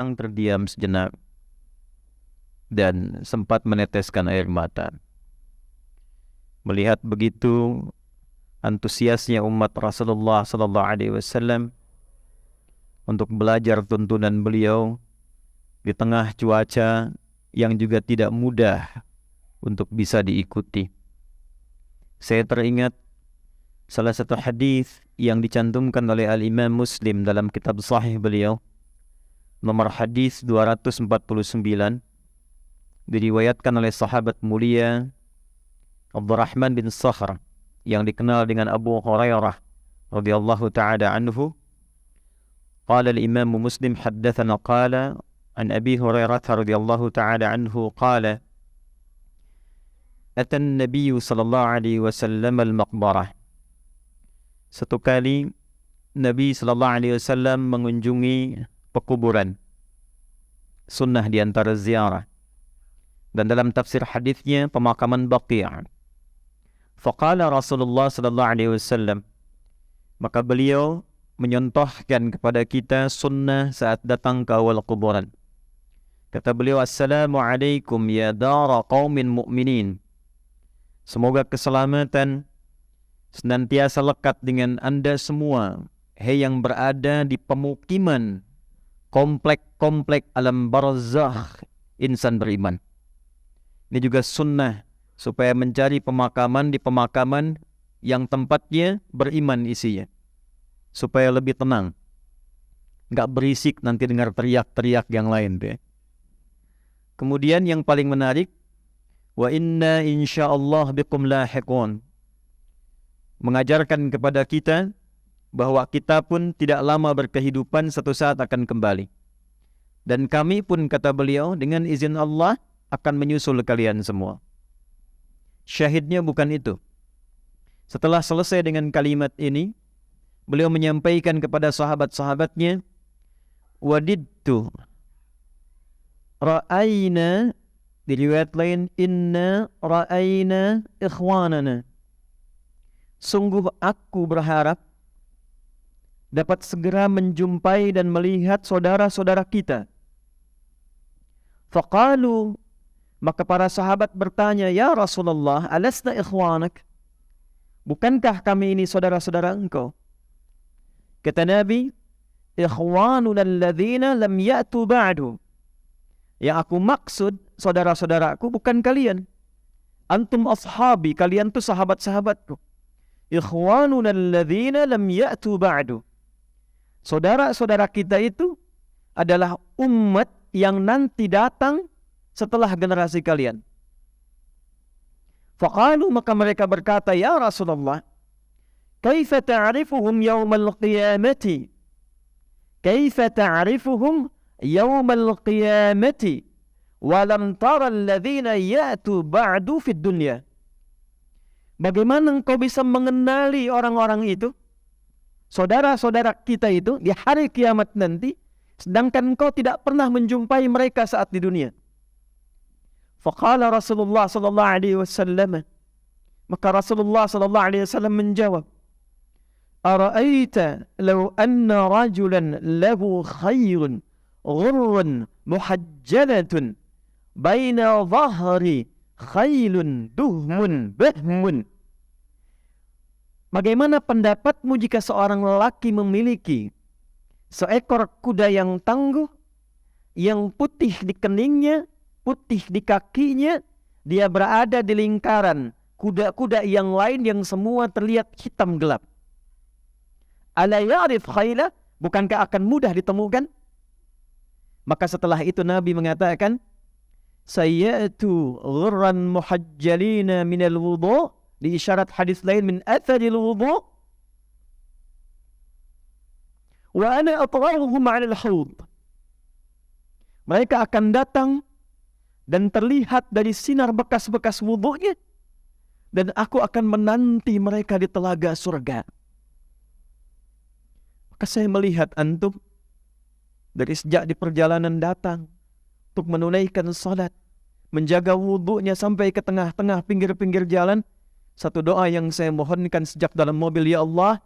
terdiam sejenak dan sempat meneteskan air mata. Melihat begitu antusiasnya umat Rasulullah sallallahu alaihi wasallam untuk belajar tuntunan beliau di tengah cuaca yang juga tidak mudah untuk bisa diikuti. Saya teringat salah satu hadis yang dicantumkan oleh Al-Imam Muslim dalam kitab sahih beliau, nomor hadis 249, diriwayatkan oleh sahabat mulia Abdurrahman bin Sakhr yang dikenal dengan Abu Hurairah radhiyallahu ta'ala anhu. Qala al-Imam Muslim haddatsana qala an Abi Hurairah radhiyallahu ta'ala anhu qala ata an-nabiy sallallahu alaihi wasallam al-maqbarah. Satu kali Nabi sallallahu alaihi wasallam mengunjungi pekuburan, sunnah di antara ziarah, dan dalam tafsir hadisnya pemakaman Baqi'. Faqala Rasulullah sallallahu alaihi wasallam, maka beliau menyontohkan kepada kita sunnah saat datang ke awal kuburan. Kata beliau, Assalamualaikum ya dara qaumin mu'minin. Semoga keselamatan senantiasa lekat dengan Anda semua, hei yang berada di pemukiman komplek-komplek alam barzakh insan beriman. Ini juga sunnah supaya mencari pemakaman di pemakaman yang tempatnya beriman isinya, supaya lebih tenang, nggak berisik nanti dengar teriak-teriak yang lain deh. Kemudian yang paling menarik, wa inna insyaallah bikum lahiqun, mengajarkan kepada kita bahwa kita pun tidak lama berkehidupan, satu saat akan kembali. Dan kami pun, kata beliau, dengan izin Allah akan menyusul kalian semua. Syahidnya bukan itu. Setelah selesai dengan kalimat ini, beliau menyampaikan kepada sahabat-sahabatnya, wadidtu ra'ayna, di riwayat lain, inna ra'ayna ikhwanana. Sungguh aku berharap dapat segera menjumpai dan melihat saudara-saudara kita. Faqalu, maka para sahabat bertanya, ya Rasulullah, alasna ikhwanak? Bukankah kami ini saudara-saudara engkau? Kata Nabi, ikhwanuna alladhina lam ya'tu ba'du. Yang aku maksud saudara-saudaraku bukan kalian. Antum ashabi, kalian tu sahabat-sahabatku. Ikhwanuna alladhina lam ya'tu ba'du. Saudara-saudara kita itu adalah umat yang nanti datang setelah generasi kalian. Faqalu, maka mereka berkata, ya Rasulullah, kaifa ta'rifuhum yawmal qiyamati? Kaifa ta'rifuhum yawmal qiyamati walam tara alladhina ya'tu ba'du fid dunya? Bagaimana engkau bisa mengenali orang-orang itu, saudara-saudara kita itu, di hari kiamat nanti, sedangkan engkau tidak pernah menjumpai mereka saat di dunia? Faqala Rasulullah sallallahu alaihi wasallam, maka Rasulullah sallallahu alaihi wasallam menjawab, ara'aita law anna rajulan lahu khayrun ghurrun muhajjalatun baina dhahri khaylun duhmun bahmun. Bagaimana pendapatmu jika seorang lelaki memiliki seekor kuda yang tangguh, yang putih di keningnya, putih di kakinya, dia berada di lingkaran kuda-kuda yang lain yang semua terlihat hitam gelap. Ala ya'rif khayla, bukankah akan mudah ditemukan? Maka setelah itu Nabi mengatakan, sayyatu ghurran muhajjalina minal wudu', di isyarat hadis lain, min atharil wudu', wa ana atrahuhum 'alal hawd. Mereka akan datang dan terlihat dari sinar bekas-bekas wudunya, dan aku akan menanti mereka di telaga surga. Maka saya melihat antum dari sejak di perjalanan datang untuk menunaikan salat, menjaga wudunya sampai ke tengah-tengah pinggir-pinggir jalan. Satu doa yang saya mohonkan sejak dalam mobil, ya Allah,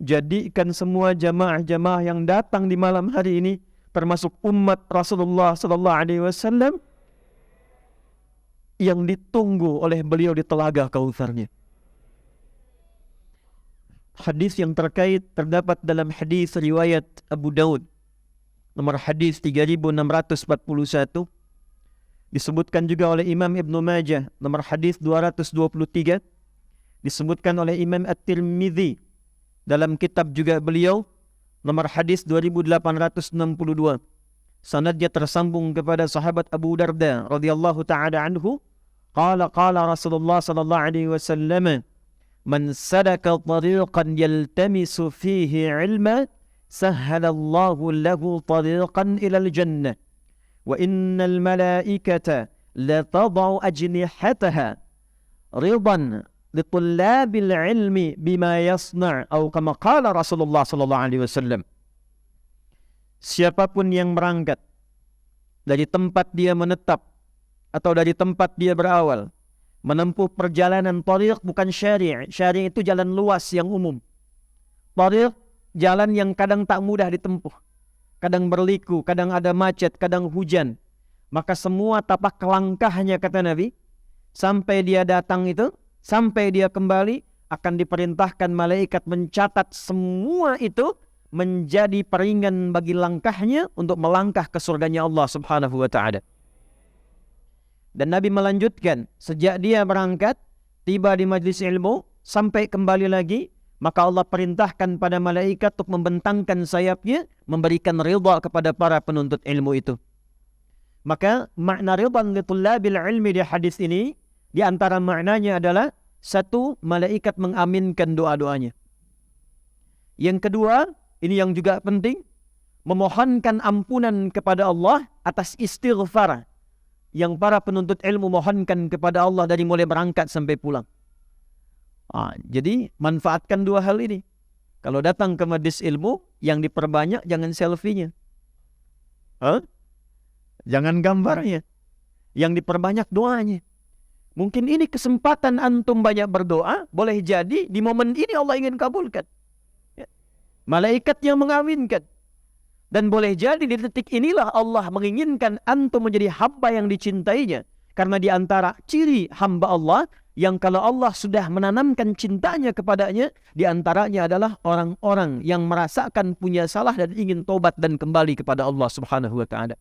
jadikan semua jamaah-jamaah yang datang di malam hari ini termasuk umat Rasulullah sallallahu alaihi wasallam yang ditunggu oleh beliau di telaga Kautsarnya. Hadis yang terkait terdapat dalam hadis riwayat Abu Daud nomor hadis 3641, disebutkan juga oleh Imam Ibnu Majah nomor hadis 223, disebutkan oleh Imam At-Tirmidzi dalam kitab juga beliau nomor hadis 2862. Sanadnya tersambung kepada sahabat Abu Darda radhiyallahu taala anhu, qala Rasulullah sallallahu alaihi wasallam, man sadaka tariqan yaltamisu fihi ilma sahhalallahu lahu tariqan ilal jannah wa innal malaikata la tad'u ajnihataha ridan litullabil ilmi bima yasna' atau kama qala Rasulullah sallallahu alaihi wasallam. Siapapun yang berangkat dari tempat dia menetap atau dari tempat dia berawal menempuh perjalanan tariq, bukan syari'. Syari' itu jalan luas yang umum. Tariq jalan yang kadang tak mudah ditempuh, kadang berliku, kadang ada macet, kadang hujan. Maka semua tapak langkahnya, kata Nabi, sampai dia datang itu, sampai dia kembali, akan diperintahkan malaikat mencatat semua itu menjadi peringan bagi langkahnya untuk melangkah ke surganya Allah subhanahu wa ta'ala. Dan Nabi melanjutkan, sejak dia berangkat, tiba di majlis ilmu, sampai kembali lagi, maka Allah perintahkan pada malaikat untuk membentangkan sayapnya, memberikan ridha kepada para penuntut ilmu itu. Maka makna ridhan li tullabil ilmi di hadis ini, di antara maknanya adalah, satu, malaikat mengaminkan doa-doanya. Yang kedua, ini yang juga penting, memohonkan ampunan kepada Allah atas istighfar yang para penuntut ilmu mohonkan kepada Allah dari mulai berangkat sampai pulang. Jadi manfaatkan dua hal ini. Kalau datang ke majlis ilmu, yang diperbanyak jangan selfie-nya, jangan gambarnya, yang diperbanyak doanya. Mungkin ini kesempatan antum banyak berdoa, boleh jadi di momen ini Allah ingin kabulkan. Malaikat yang mengaminkan. Dan boleh jadi di detik inilah Allah menginginkan antum menjadi hamba yang dicintainya. Karena di antara ciri hamba Allah, yang kalau Allah sudah menanamkan cintanya kepadanya, di antaranya adalah orang-orang yang merasakan punya salah dan ingin tobat dan kembali kepada Allah subhanahu wa ta'ala.